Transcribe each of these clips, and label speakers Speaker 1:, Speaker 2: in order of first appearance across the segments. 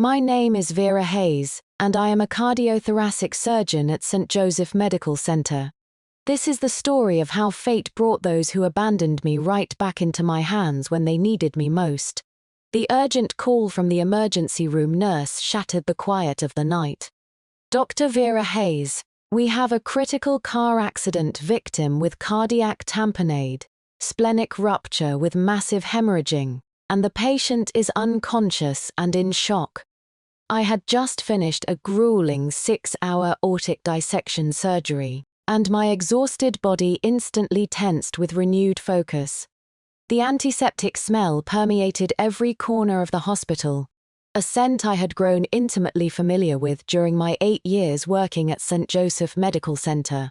Speaker 1: My name is Vera Hayes, and I am a cardiothoracic surgeon at St. Joseph Medical Center. This is the story of how fate brought those who abandoned me right back into my hands when they needed me most. The urgent call from the emergency room nurse shattered the quiet of the night. Dr. Vera Hayes, we have a critical car accident victim with cardiac tamponade, splenic rupture with massive hemorrhaging, and the patient is unconscious and in shock. I had just finished a grueling 6-hour aortic dissection surgery, and my exhausted body instantly tensed with renewed focus. The antiseptic smell permeated every corner of the hospital, a scent I had grown intimately familiar with during my 8 years working at St. Joseph Medical Center.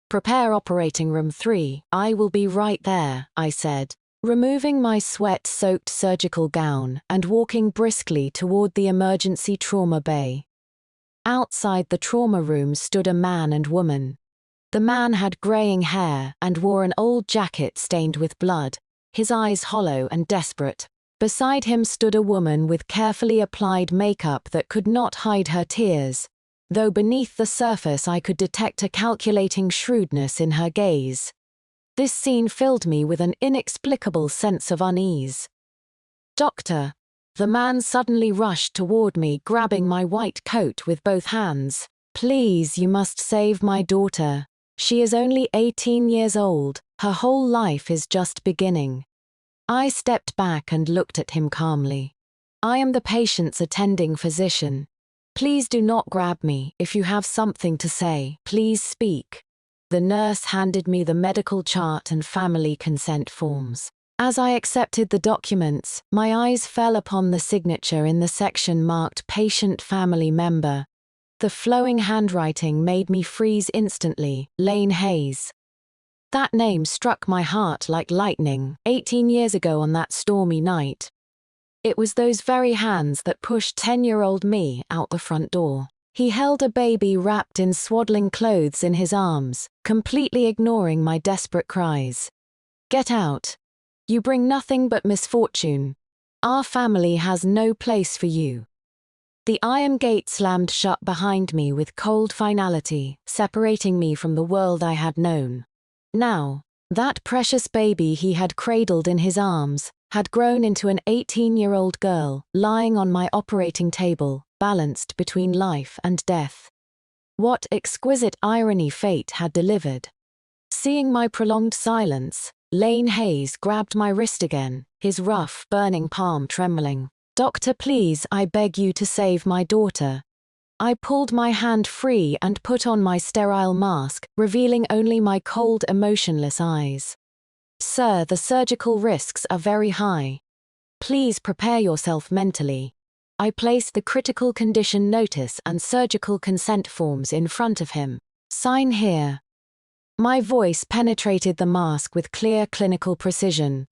Speaker 1: "Prepare operating room 3, I will be right there," I said, removing my sweat-soaked surgical gown and walking briskly toward the emergency trauma bay. Outside the trauma room stood a man and woman. The man had graying hair and wore an old jacket stained with blood, his eyes hollow and desperate. Beside him stood a woman with carefully applied makeup that could not hide her tears, though beneath the surface I could detect a calculating shrewdness in her gaze. This scene filled me with an inexplicable sense of unease. "Doctor," the man suddenly rushed toward me, grabbing my white coat with both hands. "Please, you must save my daughter. She is only 18 years old, her whole life is just beginning." I stepped back and looked at him calmly. "I am the patient's attending physician. Please do not grab me. If you have something to say, please speak." The nurse handed me the medical chart and family consent forms. As I accepted the documents, my eyes fell upon the signature in the section marked Patient Family Member. The flowing handwriting made me freeze instantly. Lane Hayes. That name struck my heart like lightning, 18 years ago on that stormy night. It was those very hands that pushed 10-year-old me out the front door. He held a baby wrapped in swaddling clothes in his arms, completely ignoring my desperate cries. "Get out. You bring nothing but misfortune. Our family has no place for you." The iron gate slammed shut behind me with cold finality, separating me from the world I had known. Now, that precious baby he had cradled in his arms had grown into an 18-year-old girl lying on my operating table, balanced between life and death. What exquisite irony fate had delivered. Seeing my prolonged silence, Lane Hayes grabbed my wrist again, his rough, burning palm trembling. "Doctor, please, I beg you to save my daughter." I pulled my hand free and put on my sterile mask, revealing only my cold, emotionless eyes. "Sir, the surgical risks are very high. Please prepare yourself mentally." I placed the critical condition notice and surgical consent forms in front of him. "Sign here." My voice penetrated the mask with clear clinical precision,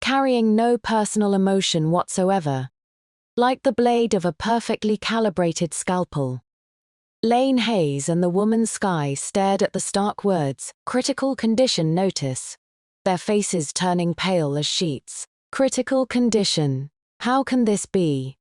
Speaker 1: carrying no personal emotion whatsoever, like the blade of a perfectly calibrated scalpel. Lane Hayes and the woman Sky stared at the stark words, "Critical condition notice," their faces turning pale as sheets. "Critical condition. How can this be?"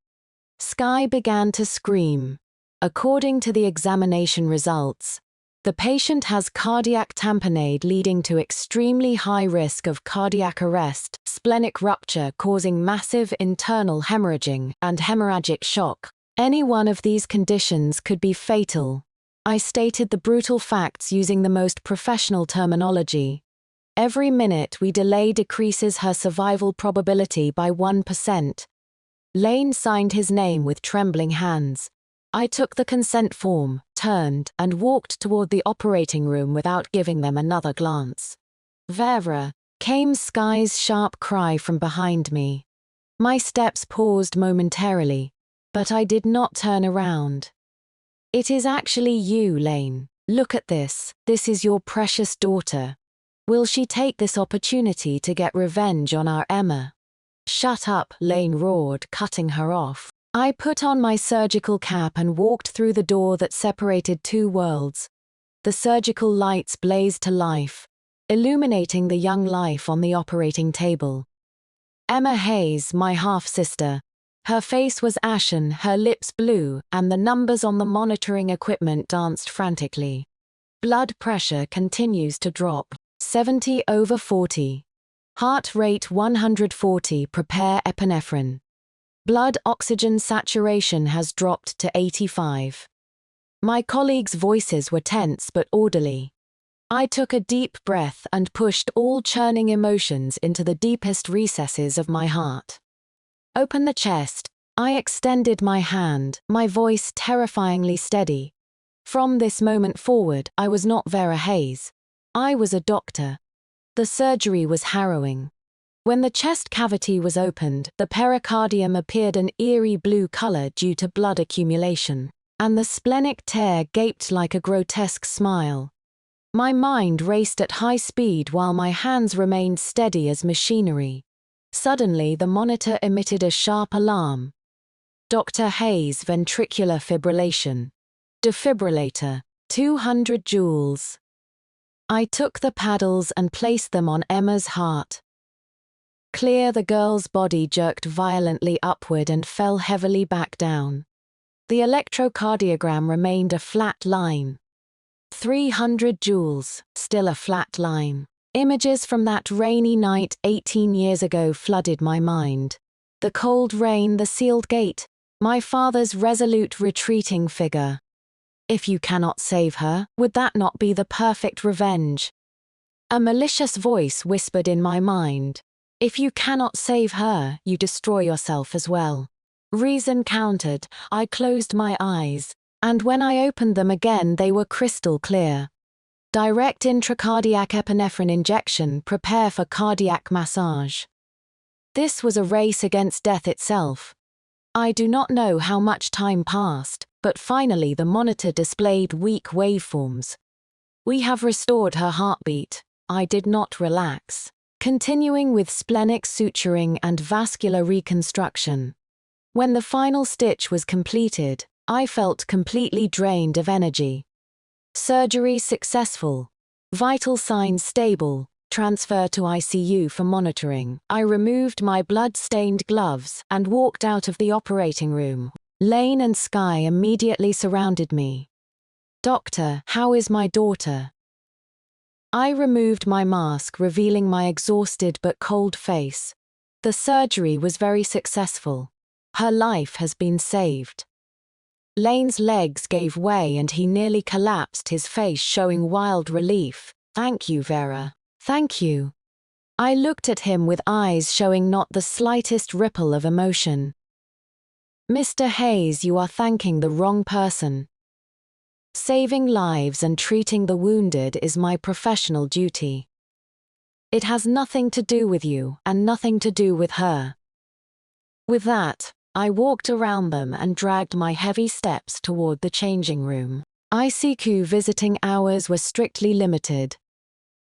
Speaker 1: Sky began to scream. "According to the examination results, the patient has cardiac tamponade leading to extremely high risk of cardiac arrest, splenic rupture causing massive internal hemorrhaging, and hemorrhagic shock. Any one of these conditions could be fatal." I stated the brutal facts using the most professional terminology. "Every minute we delay decreases her survival probability by 1%. Lane signed his name with trembling hands. I took the consent form, turned, and walked toward the operating room without giving them another glance. "Vera," came Sky's sharp cry from behind me. My steps paused momentarily, but I did not turn around. "It is actually you, Lane. Look at this. This is your precious daughter. Will she take this opportunity to get revenge on our Emma?" "Shut up," Lane roared, cutting her off. I put on my surgical cap and walked through the door that separated two worlds. The surgical lights blazed to life, illuminating the young life on the operating table. Emma Hayes, my half-sister, Her face was ashen, her lips blue, and the numbers on the monitoring equipment danced frantically. Blood pressure continues to drop. 70/40. Heart rate 140. Prepare epinephrine. Blood oxygen saturation has dropped to 85. My colleagues' voices were tense but orderly. I took a deep breath and pushed all churning emotions into the deepest recesses of my heart. Open the chest. I extended my hand, my voice terrifyingly steady. From this moment forward, I was not Vera Hayes. I was a doctor. The surgery was harrowing. When the chest cavity was opened, the pericardium appeared an eerie blue color due to blood accumulation, and the splenic tear gaped like a grotesque smile. My mind raced at high speed while my hands remained steady as machinery. Suddenly, the monitor emitted a sharp alarm. Dr. Hayes, ventricular fibrillation. Defibrillator, 200 joules. I took the paddles and placed them on Emma's heart. Clear. The girl's body jerked violently upward and fell heavily back down. The electrocardiogram remained a flat line. 300 joules, still a flat line. Images from that rainy night 18 years ago flooded my mind. The cold rain, the sealed gate, my father's resolute retreating figure. If you cannot save her, would that not be the perfect revenge? A malicious voice whispered in my mind. If you cannot save her, you destroy yourself as well. Reason countered. I closed my eyes, and when I opened them again they were crystal clear. Direct intracardiac epinephrine injection. Prepare for cardiac massage. This was a race against death itself. I do not know how much time passed, but finally the monitor displayed weak waveforms. We have restored her heartbeat. I did not relax, continuing with splenic suturing and vascular reconstruction. When the final stitch was completed, I felt completely drained of energy. Surgery successful. Vital signs stable. Transfer to ICU for monitoring. I removed my blood-stained gloves and walked out of the operating room. Lane and Sky immediately surrounded me. Doctor, how is my daughter? I removed my mask, revealing my exhausted but cold face. The surgery was very successful. Her life has been saved. Lane's legs gave way and he nearly collapsed, his face showing wild relief. Thank you, Vera. Thank you. I looked at him with eyes showing not the slightest ripple of emotion. Mr. Hayes, you are thanking the wrong person. Saving lives and treating the wounded is my professional duty. It has nothing to do with you and nothing to do with her. With that, I walked around them and dragged my heavy steps toward the changing room. ICU visiting hours were strictly limited.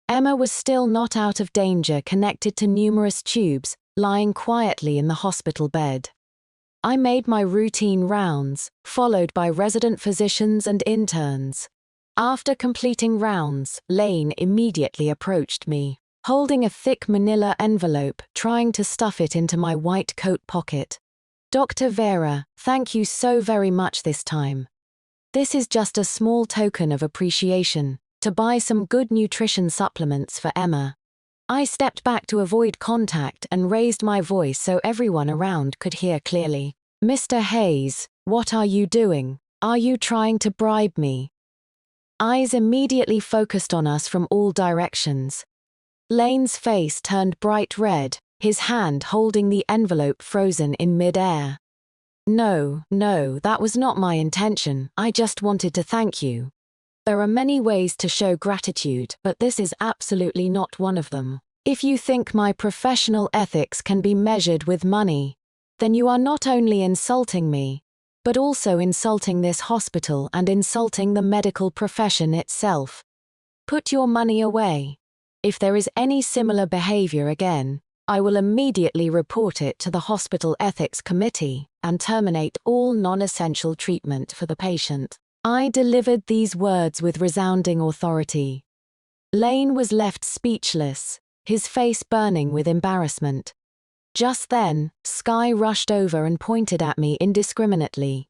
Speaker 1: Emma was still not out of danger, connected to numerous tubes, lying quietly in the hospital bed. I made my routine rounds, followed by resident physicians and interns. After completing rounds, Lane immediately approached me, holding a thick manila envelope, trying to stuff it into my white coat pocket. Dr. Vera, thank you so very much this time. This is just a small token of appreciation, to buy some good nutrition supplements for Emma. I stepped back to avoid contact and raised my voice so everyone around could hear clearly. Mr. Hayes, what are you doing? Are you trying to bribe me? Eyes immediately focused on us from all directions. Lane's face turned bright red, his hand holding the envelope frozen in mid-air. No, that was not my intention. I just wanted to thank you. There are many ways to show gratitude, but this is absolutely not one of them. If you think my professional ethics can be measured with money, then you are not only insulting me, but also insulting this hospital and insulting the medical profession itself. Put your money away. If there is any similar behavior again, I will immediately report it to the Hospital Ethics Committee and terminate all non-essential treatment for the patient. I delivered these words with resounding authority. Lane was left speechless, his face burning with embarrassment. Just then, Sky rushed over and pointed at me indiscriminately.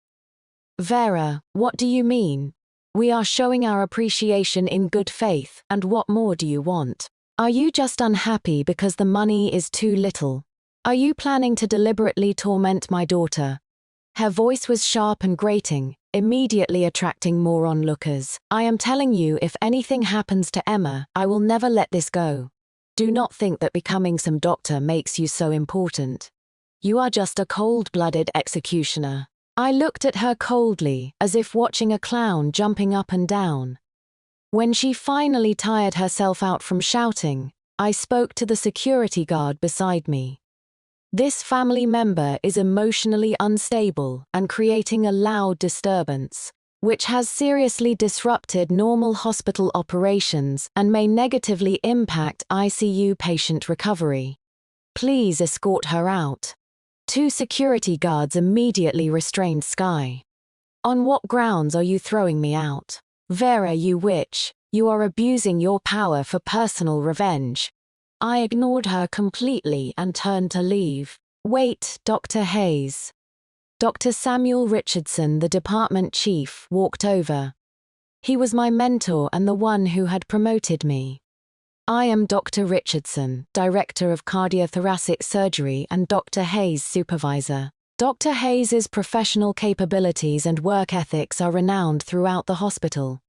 Speaker 1: Vera, what do you mean? We are showing our appreciation in good faith, and what more do you want? Are you just unhappy because the money is too little? Are you planning to deliberately torment my daughter? Her voice was sharp and grating, immediately attracting more onlookers. I am telling you, if anything happens to Emma, I will never let this go. Do not think that becoming some doctor makes you so important. You are just a cold-blooded executioner. I looked at her coldly, as if watching a clown jumping up and down. When she finally tired herself out from shouting, I spoke to the security guard beside me. This family member is emotionally unstable and creating a loud disturbance, which has seriously disrupted normal hospital operations and may negatively impact ICU patient recovery. Please escort her out. 2 security guards immediately restrained Sky. On what grounds are you throwing me out? Vera, you witch, you are abusing your power for personal revenge. I ignored her completely and turned to leave. Wait, Dr. Hayes. Dr. Samuel Richardson, the department chief, walked over. He was my mentor and the one who had promoted me. I am Dr. Richardson, Director of Cardiothoracic Surgery and Dr. Hayes' supervisor. Dr. Hayes's professional capabilities and work ethics are renowned throughout the hospital.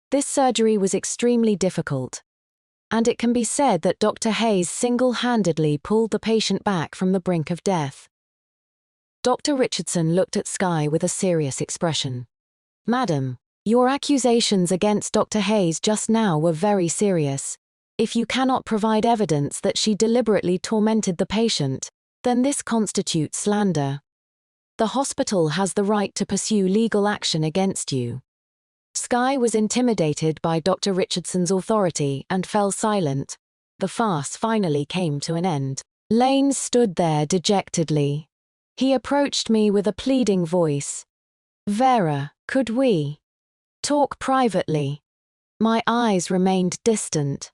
Speaker 1: This surgery was extremely difficult, and it can be said that Dr. Hayes single-handedly pulled the patient back from the brink of death. Dr. Richardson looked at Sky with a serious expression. Madam, your accusations against Dr. Hayes just now were very serious. If you cannot provide evidence that she deliberately tormented the patient, then this constitutes slander. The hospital has the right to pursue legal action against you. Sky was intimidated by Dr. Richardson's authority and fell silent. The farce finally came to an end. Lane stood there dejectedly. He approached me with a pleading voice. Vera, could we talk privately? My eyes remained distant.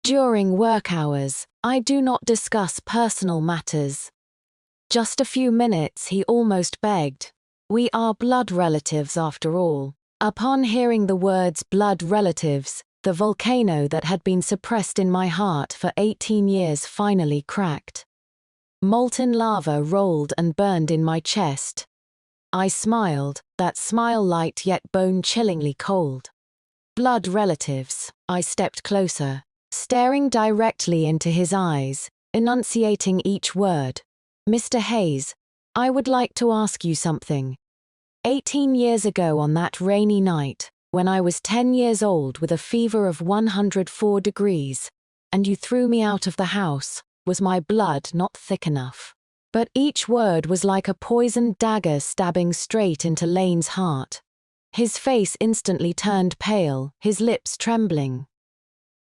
Speaker 1: During work hours, I do not discuss personal matters. Just a few minutes, he almost begged. We are blood relatives after all. Upon hearing the words blood relatives, the volcano that had been suppressed in my heart for 18 years finally cracked. Molten lava rolled and burned in my chest. I smiled, that smile light yet bone-chillingly cold. Blood relatives. I stepped closer, staring directly into his eyes, enunciating each word. Mr. Hayes, I would like to ask you something. 18 years ago on that rainy night, when I was 10 years old with a fever of 104 degrees, and you threw me out of the house, was my blood not thick enough? But each word was like a poisoned dagger stabbing straight into Lane's heart. His face instantly turned pale, his lips trembling.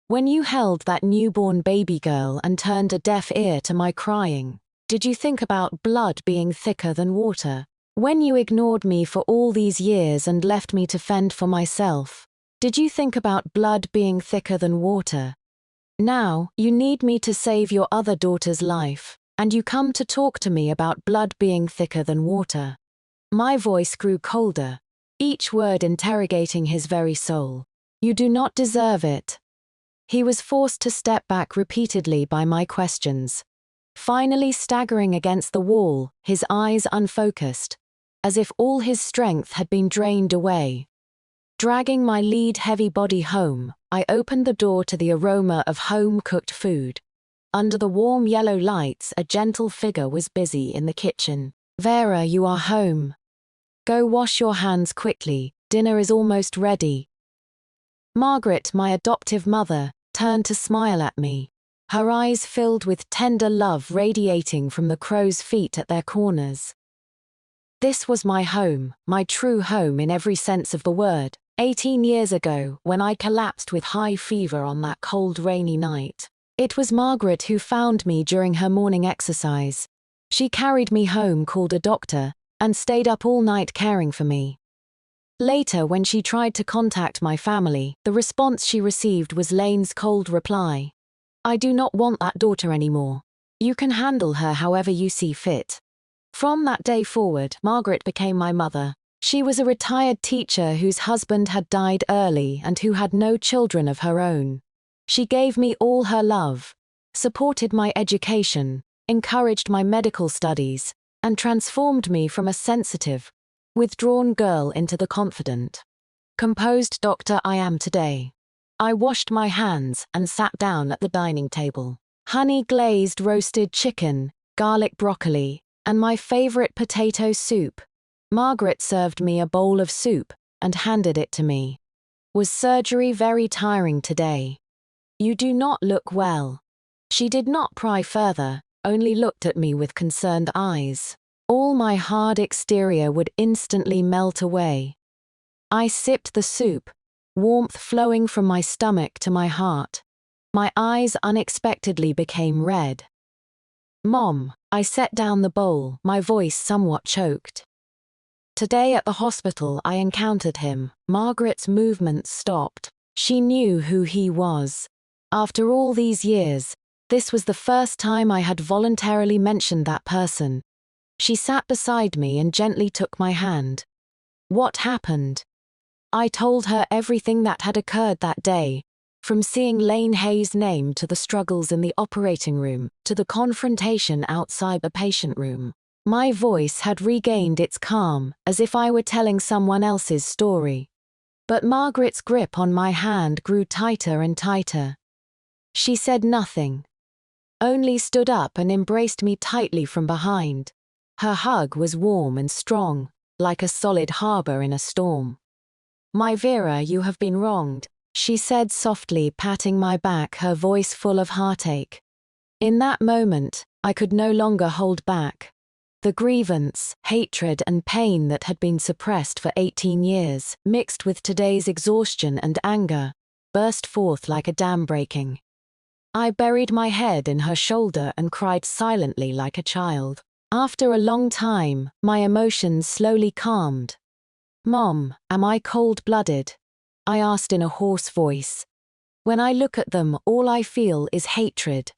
Speaker 1: When you held that newborn baby girl and turned a deaf ear to my crying, did you think about blood being thicker than water? When you ignored me for all these years and left me to fend for myself, did you think about blood being thicker than water? Now, you need me to save your other daughter's life, and you come to talk to me about blood being thicker than water. My voice grew colder, each word interrogating his very soul. You do not deserve it. He was forced to step back repeatedly by my questions. Finally staggering against the wall, his eyes unfocused, as if all his strength had been drained away. Dragging my lead-heavy body home, I opened the door to the aroma of home-cooked food. Under the warm yellow lights, a gentle figure was busy in the kitchen. Vera, you are home. Go wash your hands quickly, dinner is almost ready. Margaret, my adoptive mother, turned to smile at me, her eyes filled with tender love radiating from the crow's feet at their corners. This was my home, my true home in every sense of the word. 18 years ago, when I collapsed with high fever on that cold rainy night, it was Margaret who found me during her morning exercise. She carried me home, called a doctor, and stayed up all night caring for me. Later, when she tried to contact my family, the response she received was Lane's cold reply. I do not want that daughter anymore. You can handle her however you see fit. From that day forward, Margaret became my mother. She was a retired teacher whose husband had died early and who had no children of her own. She gave me all her love, supported my education, encouraged my medical studies, and transformed me from a sensitive, withdrawn girl into the confident, composed doctor I am today. I washed my hands and sat down at the dining table. Honey-glazed roasted chicken, garlic broccoli, and my favorite potato soup. Margaret served me a bowl of soup and handed it to me. Was surgery very tiring today? You do not look well. She did not pry further, only looked at me with concerned eyes. All my hard exterior would instantly melt away. I sipped the soup, warmth flowing from my stomach to my heart. My eyes unexpectedly became red. Mom, I set down the bowl, my voice somewhat choked. Today at the hospital I encountered him. Margaret's movements stopped. She knew who he was. After all these years, this was the first time I had voluntarily mentioned that person. She sat beside me and gently took my hand. What happened? I told her everything that had occurred that day, from seeing Lane Hayes' name to the struggles in the operating room, to the confrontation outside the patient room. My voice had regained its calm, as if I were telling someone else's story. But Margaret's grip on my hand grew tighter and tighter. She said nothing, only stood up and embraced me tightly from behind. Her hug was warm and strong, like a solid harbor in a storm. My Vera, you have been wronged, she said softly, patting my back, her voice full of heartache. In that moment, I could no longer hold back. The grievance, hatred and pain that had been suppressed for 18 years, mixed with today's exhaustion and anger, burst forth like a dam breaking. I buried my head in her shoulder and cried silently like a child. After a long time, my emotions slowly calmed. Mom, am I cold-blooded? I asked in a hoarse voice. When I look at them, all I feel is hatred.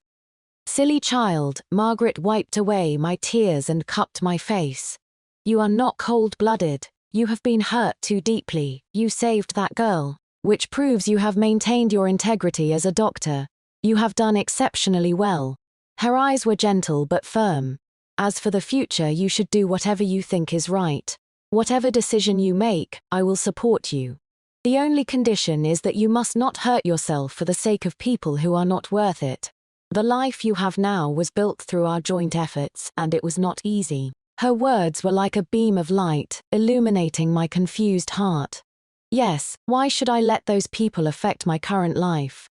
Speaker 1: Silly child, Margaret wiped away my tears and cupped my face. You are not cold-blooded. You have been hurt too deeply. You saved that girl, which proves you have maintained your integrity as a doctor. You have done exceptionally well. Her eyes were gentle but firm. As for the future, you should do whatever you think is right. Whatever decision you make, I will support you. The only condition is that you must not hurt yourself for the sake of people who are not worth it. The life you have now was built through our joint efforts, and it was not easy. Her words were like a beam of light, illuminating my confused heart. Yes, why should I let those people affect my current life?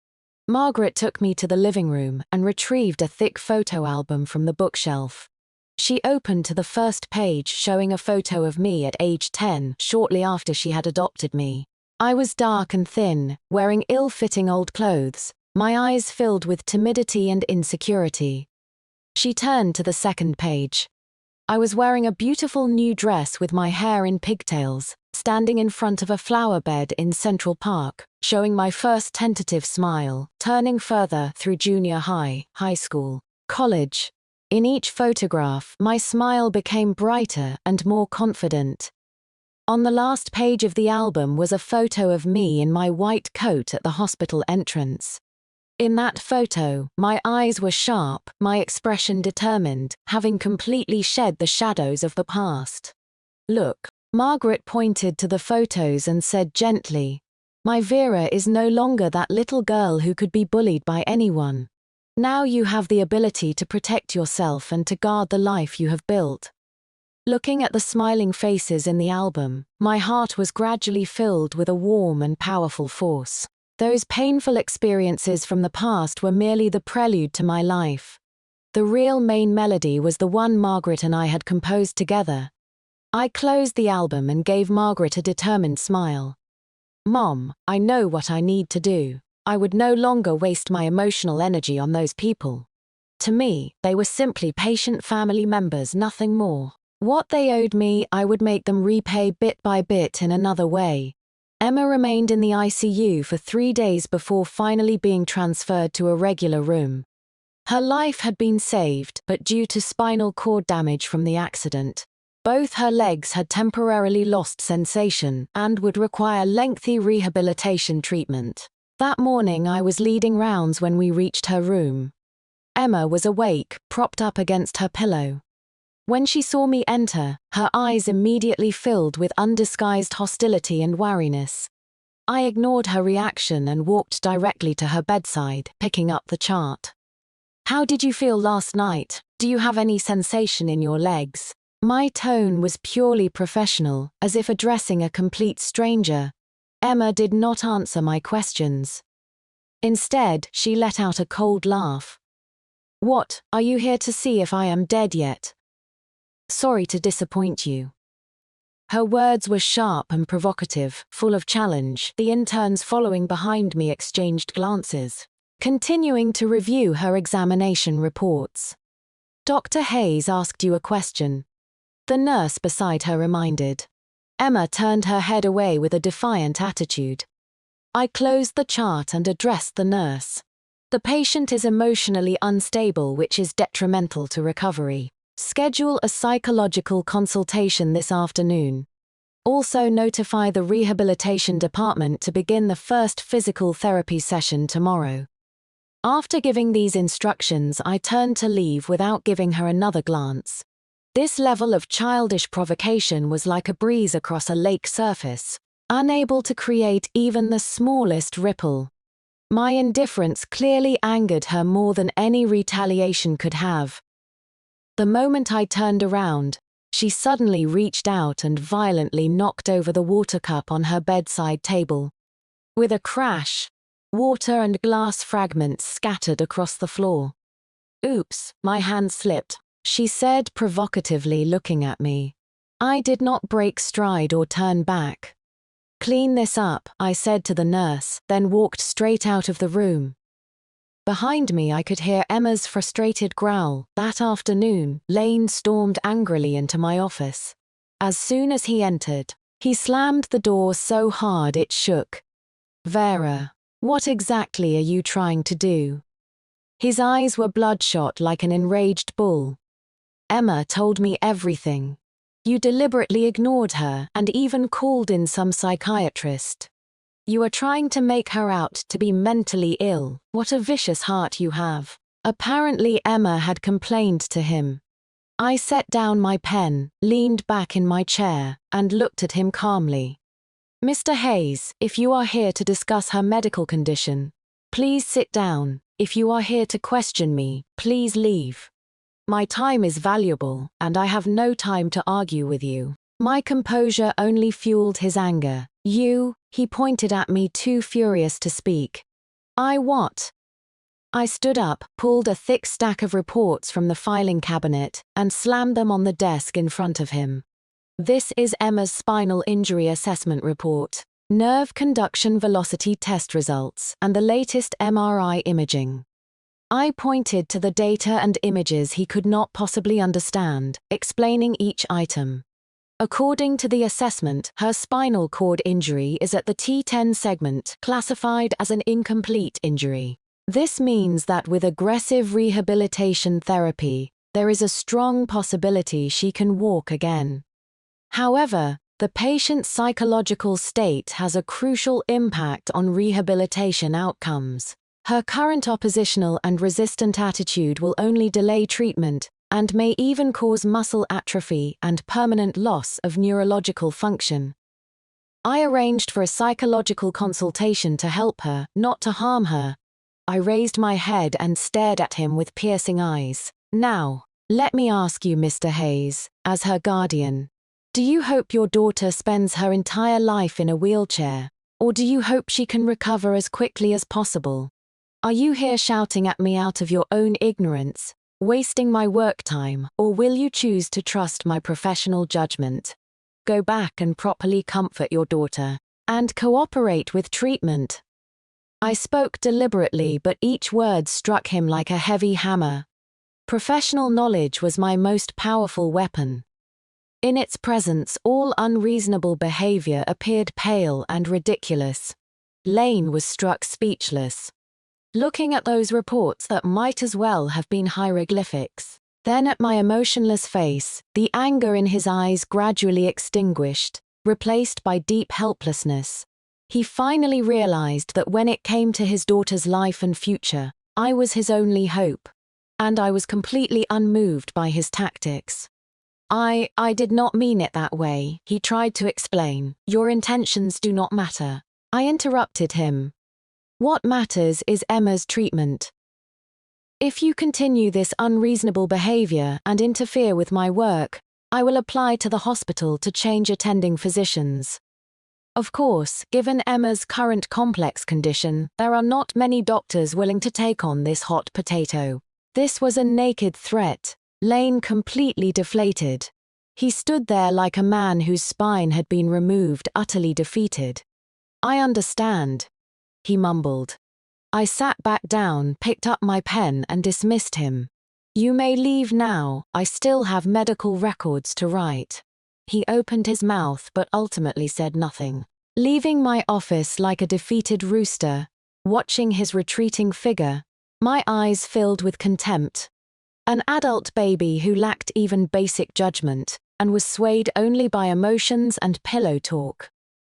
Speaker 1: Margaret took me to the living room and retrieved a thick photo album from the bookshelf. She opened to the first page, showing a photo of me at age 10, shortly after she had adopted me. I was dark and thin, wearing ill-fitting old clothes, my eyes filled with timidity and insecurity. She turned to the second page. I was wearing a beautiful new dress with my hair in pigtails, standing in front of a flower bed in Central Park, showing my first tentative smile, turning further through junior high, high school, college. In each photograph, my smile became brighter and more confident. On the last page of the album was a photo of me in my white coat at the hospital entrance. In that photo, my eyes were sharp, my expression determined, having completely shed the shadows of the past. Look, Margaret pointed to the photos and said gently, my Vera is no longer that little girl who could be bullied by anyone. Now you have the ability to protect yourself and to guard the life you have built. Looking at the smiling faces in the album, my heart was gradually filled with a warm and powerful force. Those painful experiences from the past were merely the prelude to my life. The real main melody was the one Margaret and I had composed together. I closed the album and gave Margaret a determined smile. Mom, I know what I need to do. I would no longer waste my emotional energy on those people. To me, they were simply patient family members, nothing more. What they owed me, I would make them repay bit by bit in another way. Emma remained in the ICU for 3 days before finally being transferred to a regular room. Her life had been saved, but due to spinal cord damage from the accident, both her legs had temporarily lost sensation and would require lengthy rehabilitation treatment. That morning I was leading rounds when we reached her room. Emma was awake, propped up against her pillow. When she saw me enter, her eyes immediately filled with undisguised hostility and wariness. I ignored her reaction and walked directly to her bedside, picking up the chart. "How did you feel last night? Do you have any sensation in your legs?" My tone was purely professional, as if addressing a complete stranger. Emma did not answer my questions. Instead, she let out a cold laugh. "What, are you here to see if I am dead yet? Sorry to disappoint you." Her words were sharp and provocative, full of challenge. The interns following behind me exchanged glances, continuing to review her examination reports. "Dr. Hayes asked you a question," the nurse beside her reminded. Emma turned her head away with a defiant attitude. I closed the chart and addressed the nurse. "The patient is emotionally unstable, which is detrimental to recovery. Schedule a psychological consultation this afternoon. Also notify the rehabilitation department to begin the first physical therapy session tomorrow." After giving these instructions, I turned to leave without giving her another glance. This level of childish provocation was like a breeze across a lake surface, unable to create even the smallest ripple. My indifference clearly angered her more than any retaliation could have. The moment I turned around, she suddenly reached out and violently knocked over the water cup on her bedside table. With a crash, water and glass fragments scattered across the floor. "Oops," my hand slipped, she said provocatively, looking at me. I did not break stride or turn back. "Clean this up," I said to the nurse, then walked straight out of the room. Behind me I could hear Emma's frustrated growl. That afternoon, Lane stormed angrily into my office. As soon as he entered, he slammed the door so hard it shook. "Vera, what exactly are you trying to do?" His eyes were bloodshot like an enraged bull. "Emma told me everything. You deliberately ignored her and even called in some psychiatrist. You are trying to make her out to be mentally ill. What a vicious heart you have." Apparently Emma had complained to him. I set down my pen, leaned back in my chair, and looked at him calmly. "Mr. Hayes, if you are here to discuss her medical condition, please sit down. If you are here to question me, please leave. My time is valuable, and I have no time to argue with you." My composure only fueled his anger. "You," he pointed at me, too furious to speak. "I what?" I stood up, pulled a thick stack of reports from the filing cabinet, and slammed them on the desk in front of him. "This is Emma's spinal injury assessment report, nerve conduction velocity test results, and the latest MRI imaging." I pointed to the data and images he could not possibly understand, explaining each item. According to the assessment, her spinal cord injury is at the T10 segment, classified as an incomplete injury. This means that with aggressive rehabilitation therapy, there is a strong possibility she can walk again. However, the patient's psychological state has a crucial impact on rehabilitation outcomes. Her current oppositional and resistant attitude will only delay treatment, and may even cause muscle atrophy and permanent loss of neurological function. I arranged for a psychological consultation to help her, not to harm her. I raised my head and stared at him with piercing eyes. "Now, let me ask you, Mr. Hayes, as her guardian, do you hope your daughter spends her entire life in a wheelchair, or do you hope she can recover as quickly as possible? Are you here shouting at me out of your own ignorance, wasting my work time, or will you choose to trust my professional judgment? Go back and properly comfort your daughter, and cooperate with treatment." I spoke deliberately, but each word struck him like a heavy hammer. Professional knowledge was my most powerful weapon. In its presence, all unreasonable behavior appeared pale and ridiculous. Lane was struck speechless. looking at those reports that might as well have been hieroglyphics. Then at my emotionless face, the anger in his eyes gradually extinguished, replaced by deep helplessness. He finally realized that when it came to his daughter's life and future, I was his only hope. And I was completely unmoved by his tactics. I did not mean it that way, he tried to explain. Your intentions do not matter. I interrupted him. What matters is Emma's treatment. If you continue this unreasonable behavior and interfere with my work, I will apply to the hospital to change attending physicians. Of course, given Emma's current complex condition, there are not many doctors willing to take on this hot potato. This was a naked threat. Lane completely deflated. He stood there like a man whose spine had been removed, utterly defeated. I understand, he mumbled. I sat back down, picked up my pen and dismissed him. You may leave now, I still have medical records to write. He opened his mouth but ultimately said nothing. Leaving my office like a defeated rooster, watching his retreating figure, my eyes filled with contempt. An adult baby who lacked even basic judgment and was swayed only by emotions and pillow talk.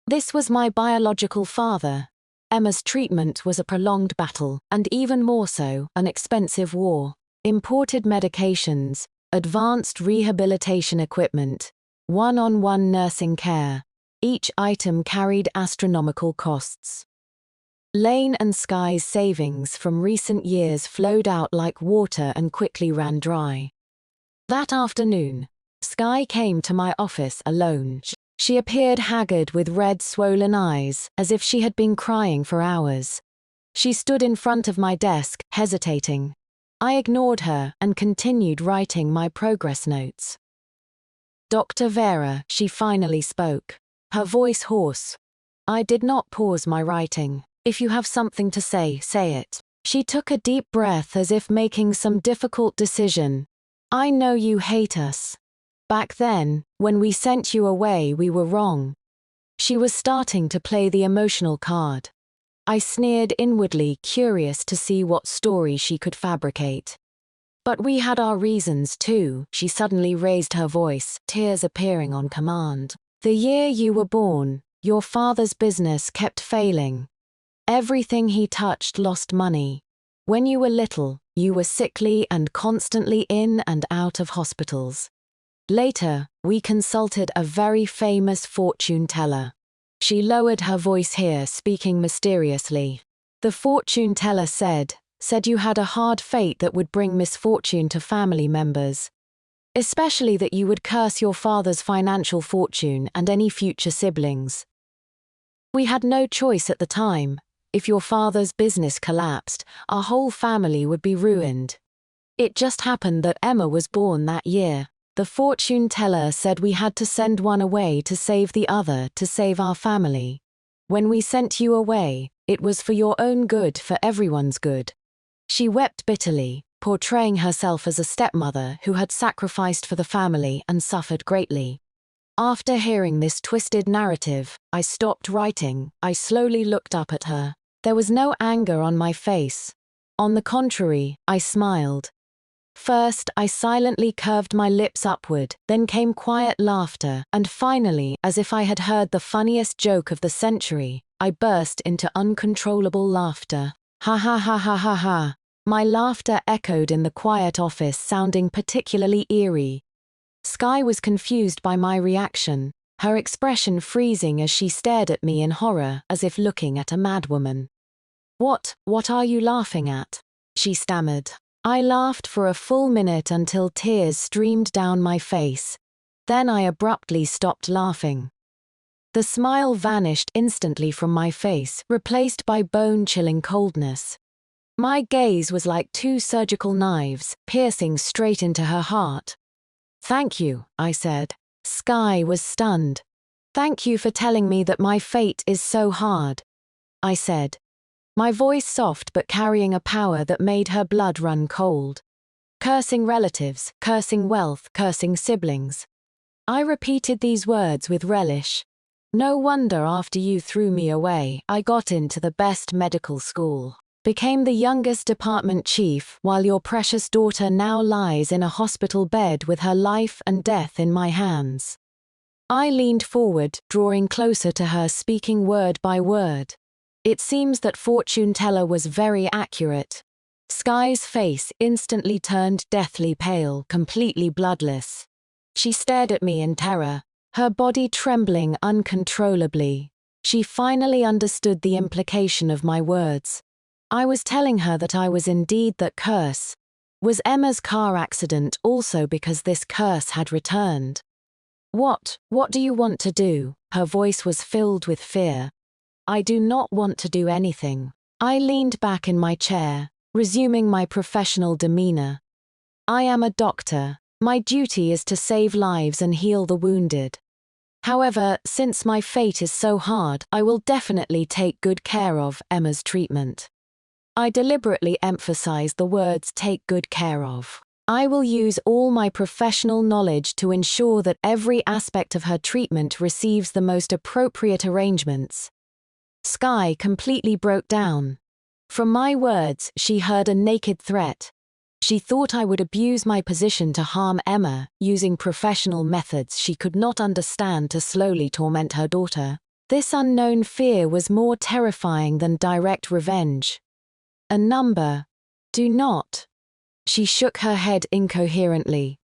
Speaker 1: This was my biological father. Emma's treatment was a prolonged battle, and even more so, an expensive war. Imported medications, advanced rehabilitation equipment, one-on-one nursing care. Each item carried astronomical costs. Lane and Sky's savings from recent years flowed out like water and quickly ran dry. That afternoon, Sky came to my office alone. She appeared haggard with red, swollen eyes, as if she had been crying for hours. She stood in front of my desk, hesitating. I ignored her and continued writing my progress notes. Dr. Vera, she finally spoke, her voice hoarse. I did not pause my writing. If you have something to say, say it. She took a deep breath as if making some difficult decision. I know you hate us. Back then, when we sent you away, we were wrong. She was starting to play the emotional card. I sneered inwardly, curious to see what story she could fabricate. But we had our reasons too. She suddenly raised her voice, tears appearing on command. The year you were born, your father's business kept failing. Everything he touched lost money. When you were little, you were sickly and constantly in and out of hospitals. Later, we consulted a very famous fortune teller. She lowered her voice here, speaking mysteriously. The fortune teller said you had a hard fate that would bring misfortune to family members. Especially that you would curse your father's financial fortune and any future siblings. We had no choice at the time. If your father's business collapsed, our whole family would be ruined. It just happened that Emma was born that year. The fortune teller said we had to send one away to save the other, to save our family. When we sent you away, it was for your own good, for everyone's good. She wept bitterly, portraying herself as a stepmother who had sacrificed for the family and suffered greatly. After hearing this twisted narrative, I stopped writing. I slowly looked up at her. There was no anger on my face. On the contrary, I smiled. First, I silently curved my lips upward, then came quiet laughter, and finally, as if I had heard the funniest joke of the century, I burst into uncontrollable laughter. Ha ha ha ha ha ha. My laughter echoed in the quiet office, sounding particularly eerie. Sky was confused by my reaction, her expression freezing as she stared at me in horror, as if looking at a madwoman. What are you laughing at? She stammered. I laughed for a full minute until tears streamed down my face. Then I abruptly stopped laughing. The smile vanished instantly from my face, replaced by bone-chilling coldness. My gaze was like two surgical knives, piercing straight into her heart. Thank you, I said. Sky was stunned. Thank you for telling me that my fate is so hard, I said. My voice soft but carrying a power that made her blood run cold. Cursing relatives, cursing wealth, cursing siblings. I repeated these words with relish. No wonder after you threw me away, I got into the best medical school. became the youngest department chief while your precious daughter now lies in a hospital bed with her life and death in my hands. I leaned forward, drawing closer to her, speaking word by word. It seems that fortune teller was very accurate. Sky's face instantly turned deathly pale, completely bloodless. She stared at me in terror, her body trembling uncontrollably. She finally understood the implication of my words. I was telling her that I was indeed that curse. Was Emma's car accident also because this curse had returned? What do you want to do? Her voice was filled with fear. I do not want to do anything. I leaned back in my chair, resuming my professional demeanor. I am a doctor. My duty is to save lives and heal the wounded. However, since my fate is so hard, I will definitely take good care of Emma's treatment. I deliberately emphasize the words take good care of. I will use all my professional knowledge to ensure that every aspect of her treatment receives the most appropriate arrangements. Sky completely broke down. From my words, she heard a naked threat. She thought I would abuse my position to harm Emma, using professional methods she could not understand to slowly torment her daughter. This unknown fear was more terrifying than direct revenge. A number. Do not. She shook her head incoherently.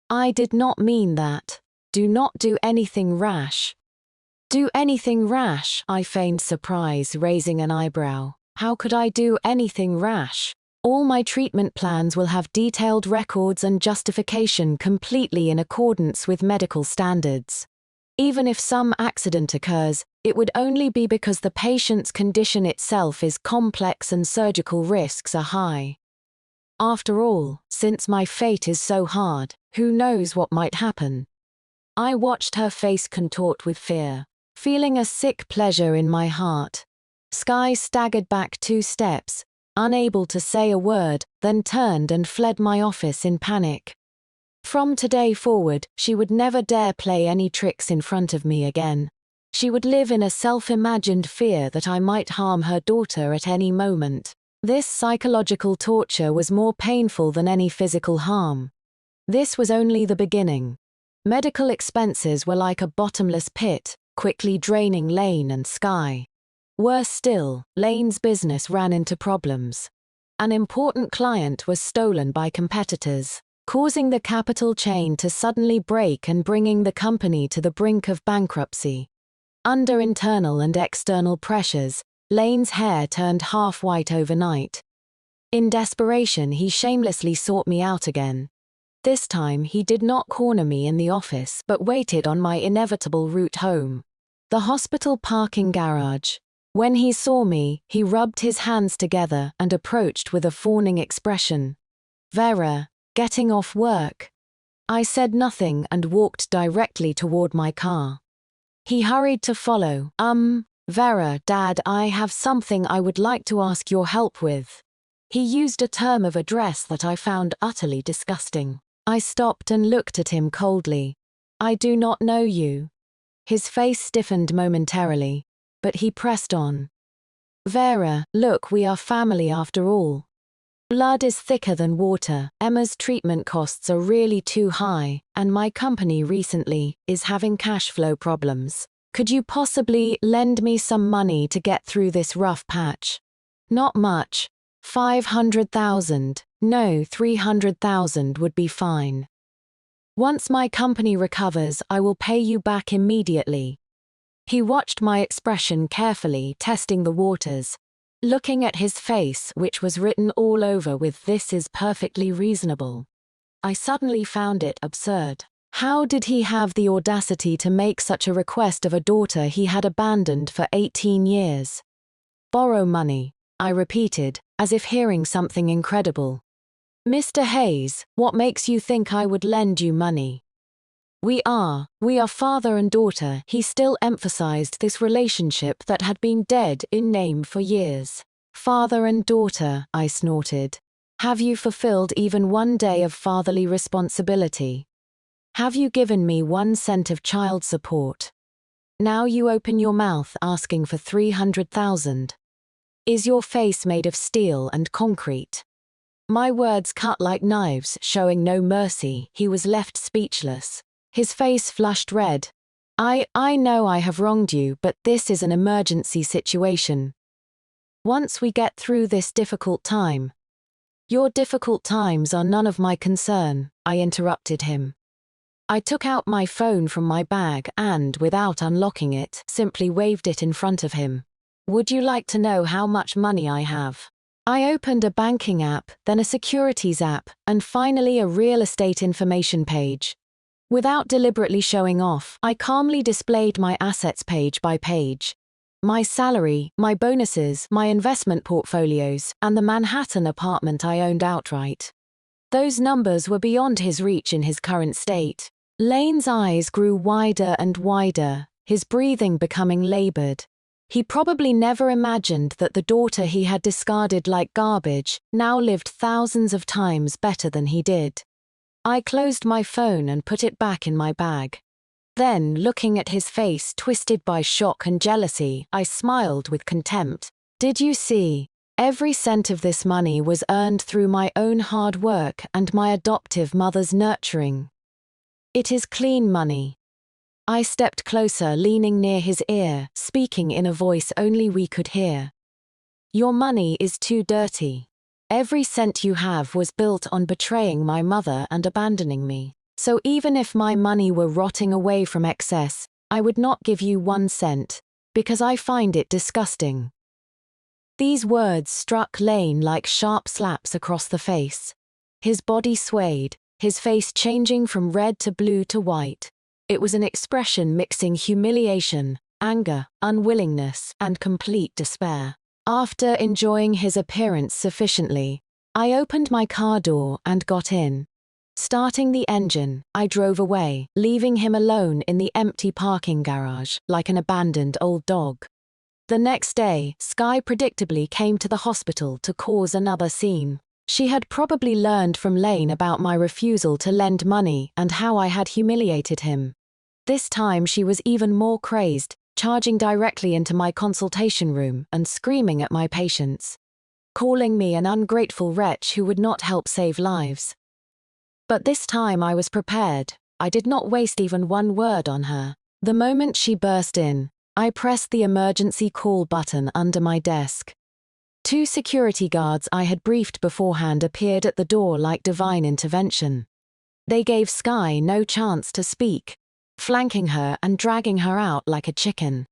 Speaker 1: I did not mean that. Do not do anything rash. Do anything rash? I feigned surprise, raising an eyebrow. How could I do anything rash? All my treatment plans will have detailed records and justification completely in accordance with medical standards. Even if some accident occurs, it would only be because the patient's condition itself is complex and surgical risks are high. After all, since my fate is so hard, who knows what might happen? I watched her face contort with fear, feeling a sick pleasure in my heart. Sky staggered back 2 steps, unable to say a word, then turned and fled my office in panic. From today forward, she would never dare play any tricks in front of me again. She would live in a self-imagined fear that I might harm her daughter at any moment. This psychological torture was more painful than any physical harm. This was only the beginning. Medical expenses were like a bottomless pit, quickly draining Lane and Sky. Worse still, Lane's business ran into problems. An important client was stolen by competitors, causing the capital chain to suddenly break and bringing the company to the brink of bankruptcy. Under internal and external pressures, Lane's hair turned half white overnight. In desperation, he shamelessly sought me out again. This time he did not corner me in the office but waited on my inevitable route home. The hospital parking garage. When he saw me, he rubbed his hands together and approached with a fawning expression. Vera, getting off work? I said nothing and walked directly toward my car. He hurried to follow. Vera, Dad, I have something I would like to ask your help with. He used a term of address that I found utterly disgusting. I stopped and looked at him coldly. I do not know you. His face stiffened momentarily, but he pressed on. Vera, look, we are family after all. Blood is thicker than water. Emma's treatment costs are really too high, and my company recently is having cash flow problems. Could you possibly lend me some money to get through this rough patch? Not much. 500,000. No, 300,000 would be fine. Once my company recovers, I will pay you back immediately. He watched my expression carefully, testing the waters, looking at his face, which was written all over with "This is perfectly reasonable." I suddenly found it absurd. How did he have the audacity to make such a request of a daughter he had abandoned for 18 years? Borrow money, I repeated, as if hearing something incredible. Mr. Hayes, what makes you think I would lend you money? We are father and daughter. He still emphasized this relationship that had been dead in name for years. Father and daughter, I snorted. Have you fulfilled even one day of fatherly responsibility? Have you given me 1 cent of child support? Now you open your mouth asking for 300,000. Is your face made of steel and concrete? My words cut like knives, showing no mercy. He was left speechless. His face flushed red. I know I have wronged you, but this is an emergency situation. Once we get through this difficult time. Your difficult times are none of my concern, I interrupted him. I took out my phone from my bag and, without unlocking it, simply waved it in front of him. Would you like to know how much money I have? I opened a banking app, then a securities app, and finally a real estate information page. Without deliberately showing off, I calmly displayed my assets page by page. My salary, my bonuses, my investment portfolios, and the Manhattan apartment I owned outright. Those numbers were beyond his reach in his current state. Lane's eyes grew wider and wider, his breathing becoming labored. He probably never imagined that the daughter he had discarded like garbage now lived thousands of times better than he did. I closed my phone and put it back in my bag. Then, looking at his face twisted by shock and jealousy, I smiled with contempt. Did you see? Every cent of this money was earned through my own hard work and my adoptive mother's nurturing. It is clean money. I stepped closer, leaning near his ear, speaking in a voice only we could hear. Your money is too dirty. Every cent you have was built on betraying my mother and abandoning me. So even if my money were rotting away from excess, I would not give you 1 cent, because I find it disgusting. These words struck Lane like sharp slaps across the face. His body swayed, his face changing from red to blue to white. It was an expression mixing humiliation, anger, unwillingness, and complete despair. After enjoying his appearance sufficiently, I opened my car door and got in. Starting the engine, I drove away, leaving him alone in the empty parking garage, like an abandoned old dog. The next day, Sky predictably came to the hospital to cause another scene. She had probably learned from Lane about my refusal to lend money and how I had humiliated him. This time she was even more crazed, charging directly into my consultation room and screaming at my patients, calling me an ungrateful wretch who would not help save lives. But this time I was prepared. I did not waste even one word on her. The moment she burst in, I pressed the emergency call button under my desk. 2 security guards I had briefed beforehand appeared at the door like divine intervention. They gave Sky no chance to speak, flanking her and dragging her out like a chicken.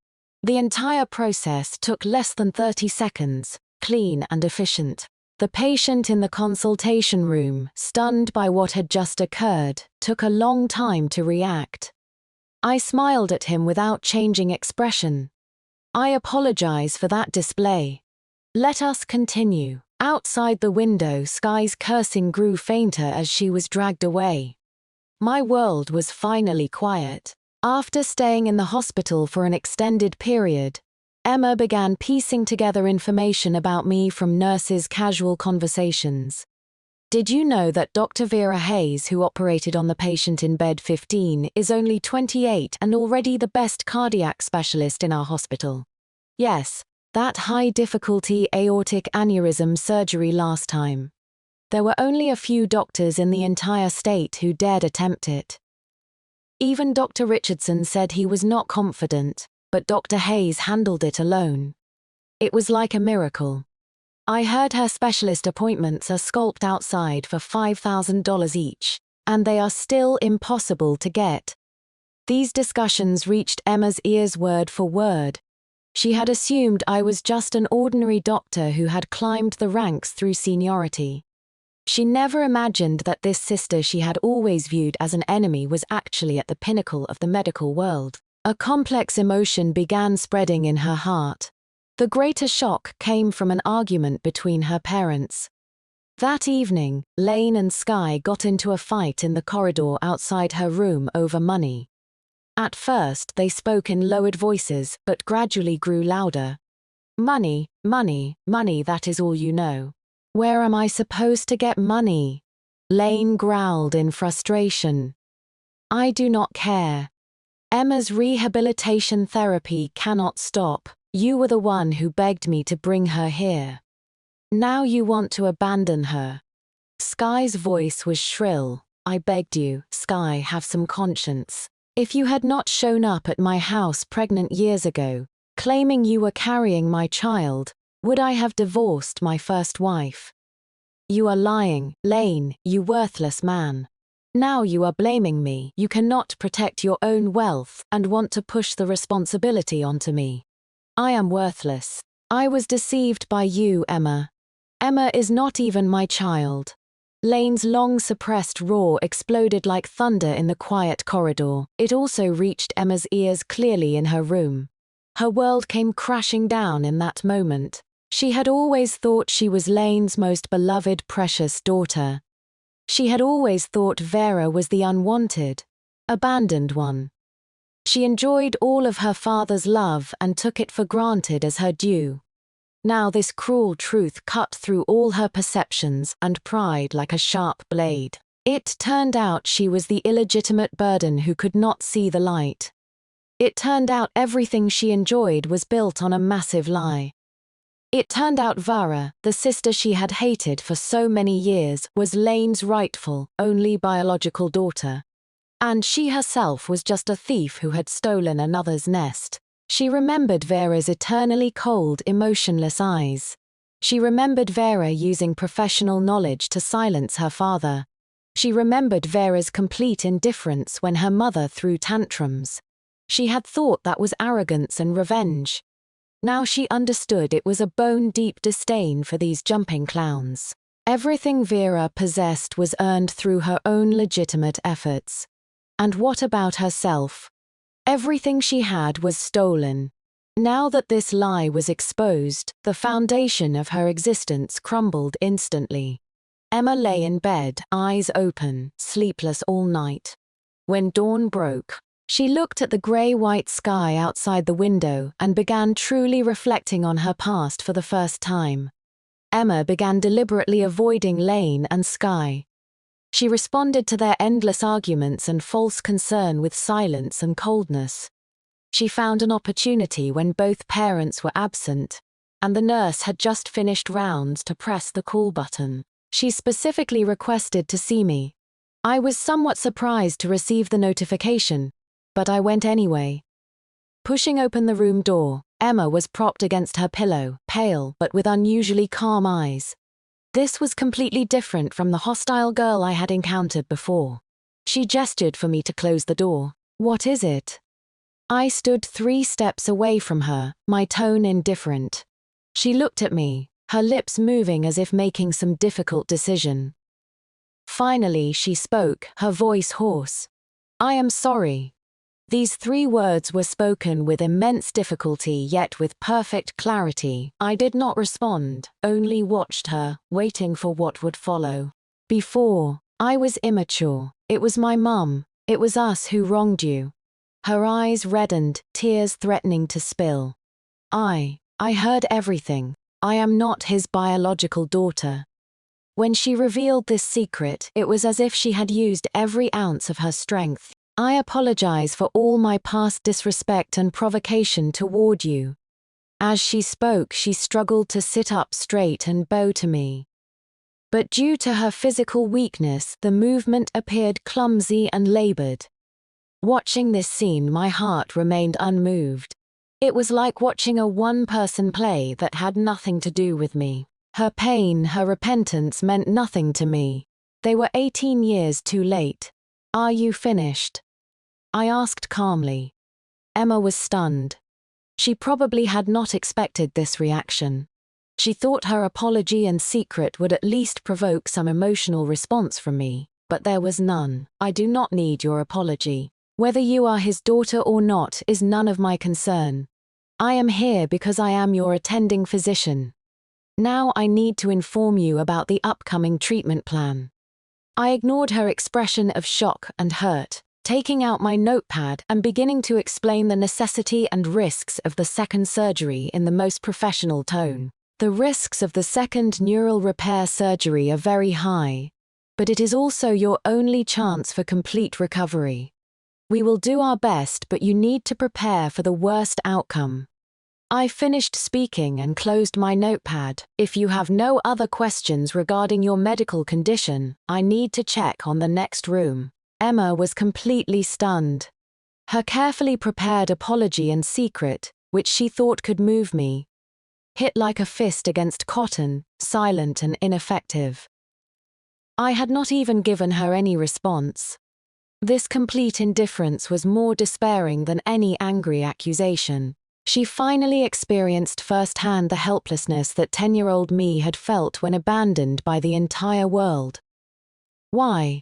Speaker 1: The entire process took less than 30 seconds, clean and efficient. The patient in the consultation room, stunned by what had just occurred, took a long time to react. I smiled at him without changing expression. I apologize for that display. Let us continue. Outside the window, Sky's cursing grew fainter as she was dragged away. My world was finally quiet. After staying in the hospital for an extended period, Emma began piecing together information about me from nurses' casual conversations. Did you know that Dr. Vera Hayes, who operated on the patient in bed 15, is only 28 and already the best cardiac specialist in our hospital? Yes, that high-difficulty aortic aneurysm surgery last time. There were only a few doctors in the entire state who dared attempt it. Even Dr. Richardson said he was not confident, but Dr. Hayes handled it alone. It was like a miracle. I heard her specialist appointments are sculpted outside for $5,000 each, and they are still impossible to get. These discussions reached Emma's ears word for word. She had assumed I was just an ordinary doctor who had climbed the ranks through seniority. She never imagined that this sister she had always viewed as an enemy was actually at the pinnacle of the medical world. A complex emotion began spreading in her heart. The greater shock came from an argument between her parents. That evening, Lane and Sky got into a fight in the corridor outside her room over money. At first, they spoke in lowered voices but gradually grew louder. Money, money, money, that is all you know. Where am I supposed to get money? Lane growled in frustration. I do not care. Emma's rehabilitation therapy cannot stop. You were the one who begged me to bring her here. Now you want to abandon her." Sky's voice was shrill. "I begged you, Sky, have some conscience. If you had not shown up at my house pregnant years ago, claiming you were carrying my child, would I have divorced my first wife? You are lying, Lane, you worthless man. Now you are blaming me. You cannot protect your own wealth and want to push the responsibility onto me. I am worthless. I was deceived by you, Emma. Emma is not even my child." Lane's long-suppressed roar exploded like thunder in the quiet corridor. It also reached Emma's ears clearly in her room. Her world came crashing down in that moment. She had always thought she was Lane's most beloved, precious daughter. She had always thought Vera was the unwanted, abandoned one. She enjoyed all of her father's love and took it for granted as her due. Now this cruel truth cut through all her perceptions and pride like a sharp blade. It turned out she was the illegitimate burden who could not see the light. It turned out everything she enjoyed was built on a massive lie. It turned out Vara, the sister she had hated for so many years, was Lane's rightful, only biological daughter. And she herself was just a thief who had stolen another's nest. She remembered Vera's eternally cold, emotionless eyes. She remembered Vera using professional knowledge to silence her father. She remembered Vera's complete indifference when her mother threw tantrums. She had thought that was arrogance and revenge. Now she understood it was a bone-deep disdain for these jumping clowns. Everything Vera possessed was earned through her own legitimate efforts. And what about herself? Everything she had was stolen. Now that this lie was exposed, the foundation of her existence crumbled instantly. Emma lay in bed, eyes open, sleepless all night. When dawn broke, she looked at the grey-white sky outside the window and began truly reflecting on her past for the first time. Emma began deliberately avoiding Lane and Sky. She responded to their endless arguments and false concern with silence and coldness. She found an opportunity when both parents were absent, and the nurse had just finished rounds to press the call button. She specifically requested to see me. I was somewhat surprised to receive the notification, but I went anyway. Pushing open the room door, Emma was propped against her pillow, pale but with unusually calm eyes. This was completely different from the hostile girl I had encountered before. She gestured for me to close the door. "What is it?" I stood 3 steps away from her, my tone indifferent. She looked at me, her lips moving as if making some difficult decision. Finally she spoke, her voice hoarse. "I am sorry." These 3 words were spoken with immense difficulty yet with perfect clarity. I did not respond, only watched her, waiting for what would follow. "Before, I was immature. It was my mum. It was us who wronged you." Her eyes reddened, tears threatening to spill. I heard everything. I am not his biological daughter." When she revealed this secret, it was as if she had used every ounce of her strength. "I apologize for all my past disrespect and provocation toward you." As she spoke, she struggled to sit up straight and bow to me. But due to her physical weakness, the movement appeared clumsy and labored. Watching this scene, my heart remained unmoved. It was like watching a one-person play that had nothing to do with me. Her pain, her repentance meant nothing to me. They were 18 years too late. "Are you finished?" I asked calmly. Emma was stunned. She probably had not expected this reaction. She thought her apology and secret would at least provoke some emotional response from me, but there was none. "I do not need your apology. Whether you are his daughter or not is none of my concern. I am here because I am your attending physician. Now I need to inform you about the upcoming treatment plan." I ignored her expression of shock and hurt, taking out my notepad and beginning to explain the necessity and risks of the second surgery in the most professional tone. "The risks of the second neural repair surgery are very high, but it is also your only chance for complete recovery. We will do our best, but you need to prepare for the worst outcome." I finished speaking and closed my notepad. If you have no other questions regarding your medical condition, I need to check on the next room. Emma was completely stunned. Her carefully prepared apology and secret, which she thought could move me, hit like a fist against cotton, silent and ineffective. I had not even given her any response. This complete indifference was more despairing than any angry accusation. She finally experienced firsthand the helplessness that 10-year-old me had felt when abandoned by the entire world. Why?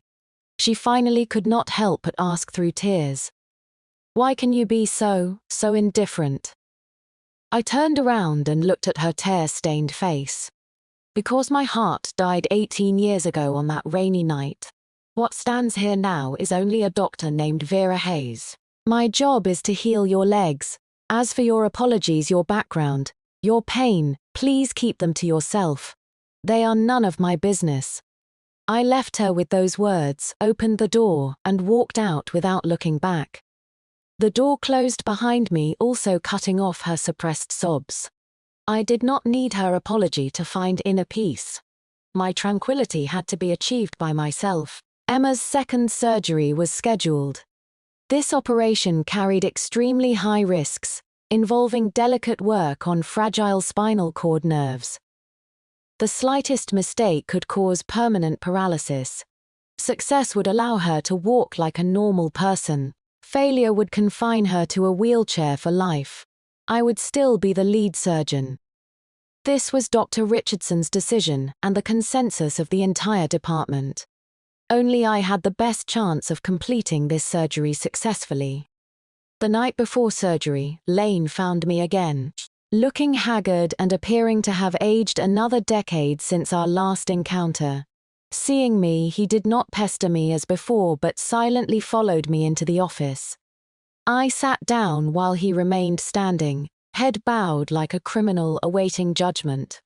Speaker 1: She finally could not help but ask through tears. Why can you be so indifferent? I turned around and looked at her tear-stained face. Because my heart died 18 years ago on that rainy night. What stands here now is only a doctor named Vera Hayes. My job is to heal your legs. As for your apologies, your background, your pain, please keep them to yourself. They are none of my business. I left her with those words, opened the door, and walked out without looking back. The door closed behind me, also cutting off her suppressed sobs. I did not need her apology to find inner peace. My tranquility had to be achieved by myself. Emma's second surgery was scheduled. This operation carried extremely high risks, involving delicate work on fragile spinal cord nerves. The slightest mistake could cause permanent paralysis. Success would allow her to walk like a normal person. Failure would confine her to a wheelchair for life. I would still be the lead surgeon. This was Dr. Richardson's decision and the consensus of the entire department. Only I had the best chance of completing this surgery successfully. The night before surgery, Lane found me again, looking haggard and appearing to have aged another decade since our last encounter. Seeing me, he did not pester me as before but silently followed me into the office. I sat down while he remained standing, head bowed like a criminal awaiting judgment.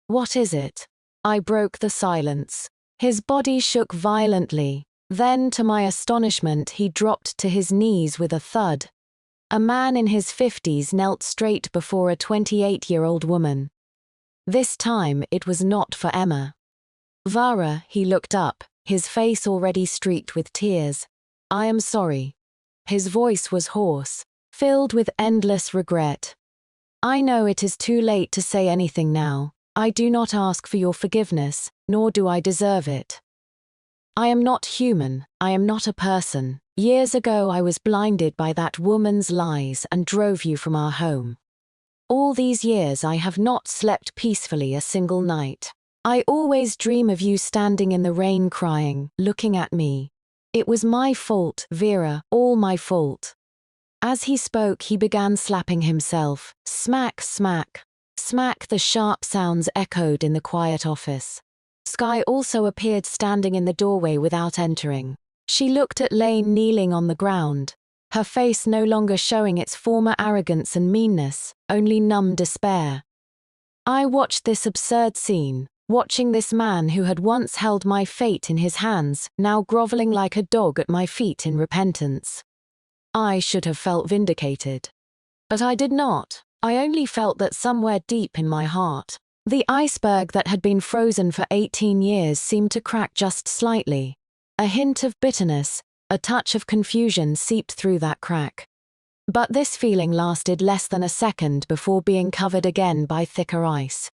Speaker 1: What is it? I broke the silence. His body shook violently. Then, to my astonishment, he dropped to his knees with a thud. A man in his 50s knelt straight before a 28-year-old woman. This time, it was not for Emma. Vara, he looked up, his face already streaked with tears. I am sorry. His voice was hoarse, filled with endless regret. I know it is too late to say anything now. I do not ask for your forgiveness, nor do I deserve it. I am not human, I am not a person. Years ago I was blinded by that woman's lies and drove you from our home. All these years I have not slept peacefully a single night. I always dream of you standing in the rain crying, looking at me. It was my fault, Vera, all my fault. As he spoke, he began slapping himself. Smack, smack. Smack, the sharp sounds echoed in the quiet office. Skye also appeared standing in the doorway without entering. She looked at Lane kneeling on the ground, her face no longer showing its former arrogance and meanness, only numb despair. I watched this absurd scene, watching this man who had once held my fate in his hands, now groveling like a dog at my feet in repentance. I should have felt vindicated. But I did not. I only felt that somewhere deep in my heart, the iceberg that had been frozen for 18 years seemed to crack just slightly. A hint of bitterness, a touch of confusion seeped through that crack. But this feeling lasted less than a second before being covered again by thicker ice.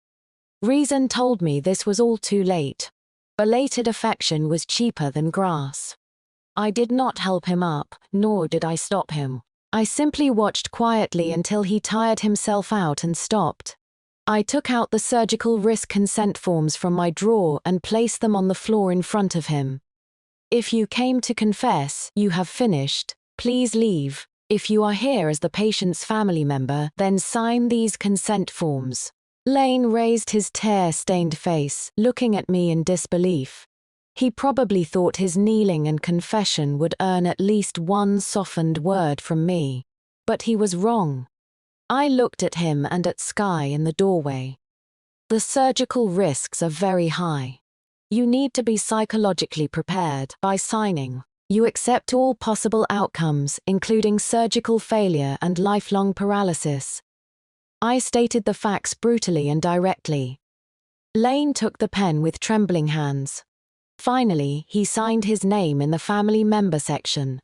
Speaker 1: Reason told me this was all too late. Belated affection was cheaper than grass. I did not help him up, nor did I stop him. I simply watched quietly until he tired himself out and stopped. I took out the surgical risk consent forms from my drawer and placed them on the floor in front of him. If you came to confess, you have finished. Please leave. If you are here as the patient's family member, then sign these consent forms. Lane raised his tear-stained face, looking at me in disbelief. He probably thought his kneeling and confession would earn at least one softened word from me. But he was wrong. I looked at him and at Skye in the doorway. The surgical risks are very high. You need to be psychologically prepared. By signing, you accept all possible outcomes, including surgical failure and lifelong paralysis. I stated the facts brutally and directly. Lane took the pen with trembling hands. Finally, he signed his name in the family member section.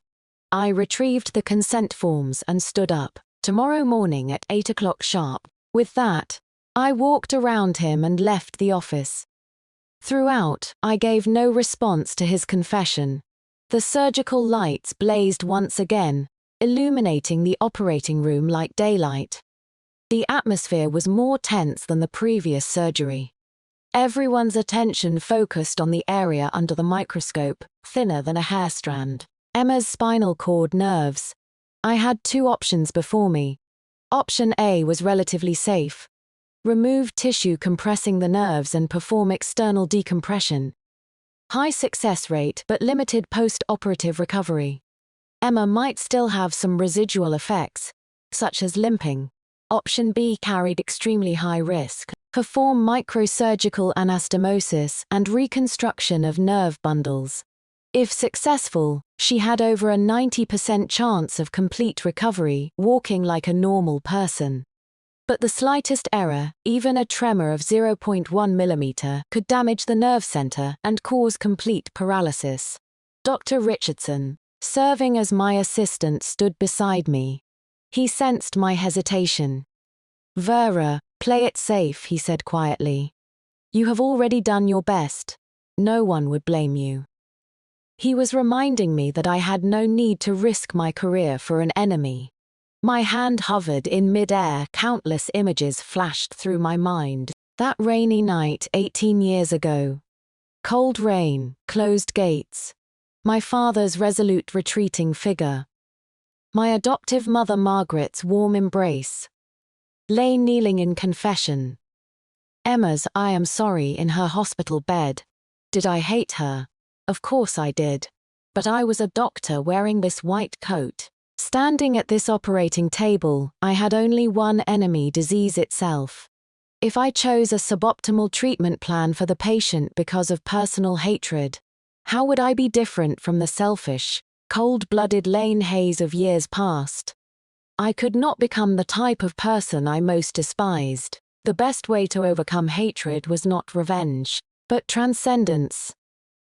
Speaker 1: I retrieved the consent forms and stood up. Tomorrow morning at 8 o'clock sharp. With that, I walked around him and left the office. Throughout, I gave no response to his confession. The surgical lights blazed once again, illuminating the operating room like daylight. The atmosphere was more tense than the previous surgery. Everyone's attention focused on the area under the microscope, thinner than a hair strand. Emma's spinal cord nerves. I had two options before me. Option A was relatively safe. Remove tissue compressing the nerves and perform external decompression. High success rate but limited post-operative recovery. Emma might still have some residual effects, such as limping. Option B carried extremely high risk. Perform microsurgical anastomosis and reconstruction of nerve bundles. If successful, she had over a 90% chance of complete recovery, walking like a normal person. But the slightest error, even a tremor of 0.1 mm, could damage the nerve center and cause complete paralysis. Dr. Richardson, serving as my assistant, stood beside me. He sensed my hesitation. "Vera, play it safe," he said quietly. "You have already done your best. No one would blame you." He was reminding me that I had no need to risk my career for an enemy. My hand hovered in mid-air, countless images flashed through my mind. That rainy night 18 years ago. Cold rain, closed gates. My father's resolute retreating figure. My adoptive mother Margaret's warm embrace. Lane kneeling in confession. Emma's "I am sorry" in her hospital bed. Did I hate her? Of course I did. But I was a doctor wearing this white coat. Standing at this operating table, I had only one enemy: disease itself. If I chose a suboptimal treatment plan for the patient because of personal hatred, how would I be different from the selfish, cold-blooded Lane Hayes of years past? I could not become the type of person I most despised. The best way to overcome hatred was not revenge, but transcendence.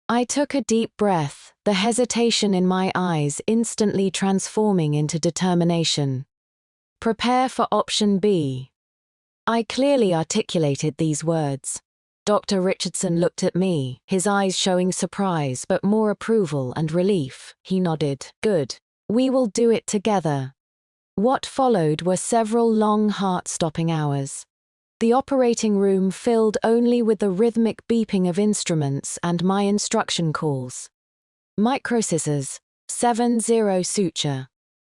Speaker 1: I took a deep breath, the hesitation in my eyes instantly transforming into determination. Prepare for option B. I clearly articulated these words. Dr. Richardson looked at me, his eyes showing surprise but more approval and relief. He nodded. Good. We will do it together. What followed were several long heart-stopping hours. The operating room filled only with the rhythmic beeping of instruments and my instruction calls. Microscissors, 7-0 suture.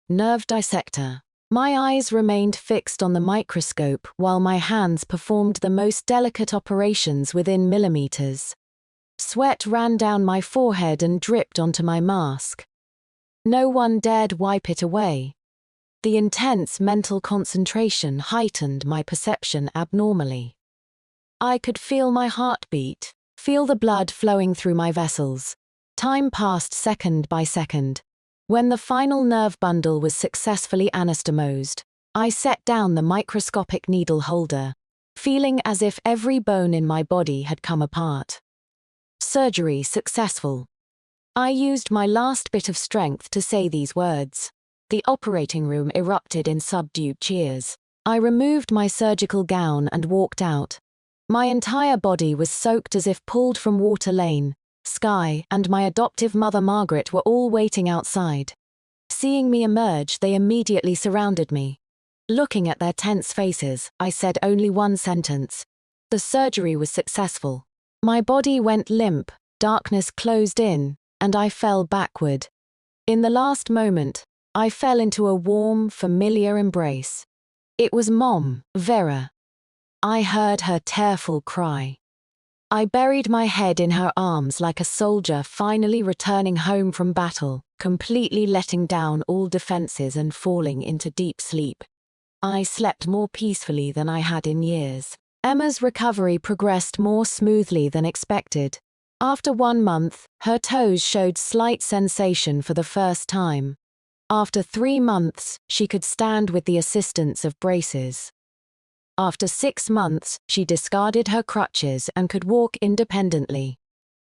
Speaker 1: Nerve dissector. My eyes remained fixed on the microscope while my hands performed the most delicate operations within millimeters. Sweat ran down my forehead and dripped onto my mask. No one dared wipe it away. The intense mental concentration heightened my perception abnormally. I could feel my heartbeat, feel the blood flowing through my vessels. Time passed second by second. When the final nerve bundle was successfully anastomosed, I set down the microscopic needle holder, feeling as if every bone in my body had come apart. Surgery successful. I used my last bit of strength to say these words. The operating room erupted in subdued cheers. I removed my surgical gown and walked out. My entire body was soaked as if pulled from water. Lane, Sky, and my adoptive mother Margaret were all waiting outside. Seeing me emerge, they immediately surrounded me. Looking at their tense faces, I said only one sentence. The surgery was successful. My body went limp, darkness closed in, and I fell backward. In the last moment, I fell into a warm, familiar embrace. It was Mom, Vera. I heard her tearful cry. I buried my head in her arms like a soldier finally returning home from battle, completely letting down all defenses and falling into deep sleep. I slept more peacefully than I had in years. Emma's recovery progressed more smoothly than expected. After 1 month, her toes showed slight sensation for the first time. After 3 months, she could stand with the assistance of braces. After 6 months, she discarded her crutches and could walk independently.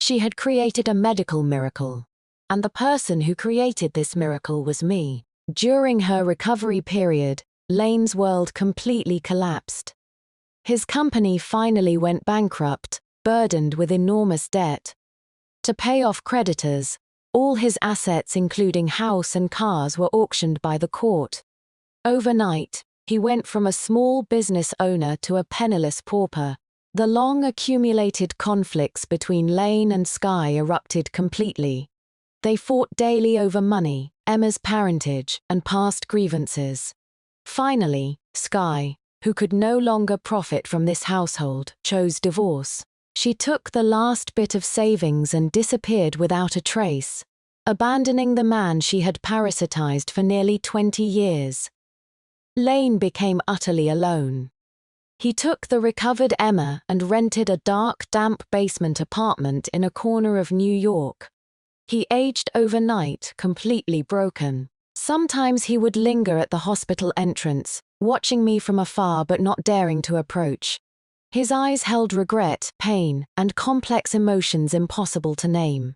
Speaker 1: She had created a medical miracle. And the person who created this miracle was me. During her recovery period, Lane's world completely collapsed. His company finally went bankrupt, burdened with enormous debt. To pay off creditors, all his assets including house and cars were auctioned by the court. Overnight, he went from a small business owner to a penniless pauper. The long accumulated conflicts between Lane and Sky erupted completely. They fought daily over money, Emma's parentage, and past grievances. Finally, Sky, who could no longer profit from this household, chose divorce. She took the last bit of savings and disappeared without a trace, abandoning the man she had parasitized for nearly 20 years. Lane became utterly alone. He took the recovered Emma and rented a dark, damp basement apartment in a corner of New York. He aged overnight, completely broken. Sometimes he would linger at the hospital entrance, watching me from afar but not daring to approach. His eyes held regret, pain, and complex emotions impossible to name.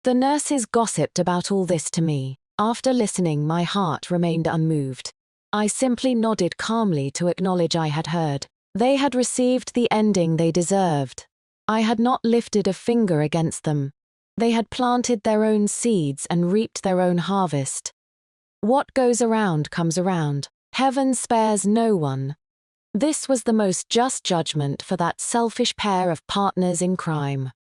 Speaker 1: The nurses gossiped about all this to me. After listening, my heart remained unmoved. I simply nodded calmly to acknowledge I had heard. They had received the ending they deserved. I had not lifted a finger against them. They had planted their own seeds and reaped their own harvest. What goes around comes around. Heaven spares no one. This was the most just judgment for that selfish pair of partners in crime.